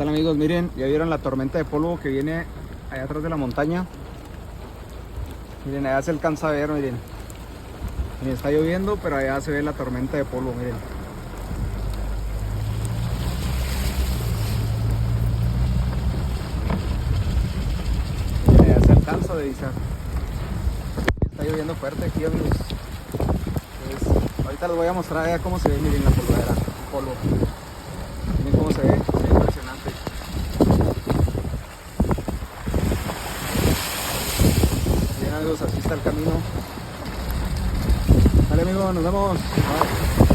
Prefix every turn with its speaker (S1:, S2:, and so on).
S1: tal amigos? Miren, ya vieron la tormenta de polvo que viene allá atrás de la montaña. Miren, allá se alcanza a ver, miren. Miren, está lloviendo, pero allá se ve la tormenta de polvo, miren. Miren, allá se alcanza a divisar. Está lloviendo fuerte aquí, amigos. Entonces, ahorita les voy a mostrar allá cómo se ve, miren, la polvadera, el polvo. Miren cómo se ve impresionante. Bien amigos, así está el camino. Vale amigos, nos vemos. Bye.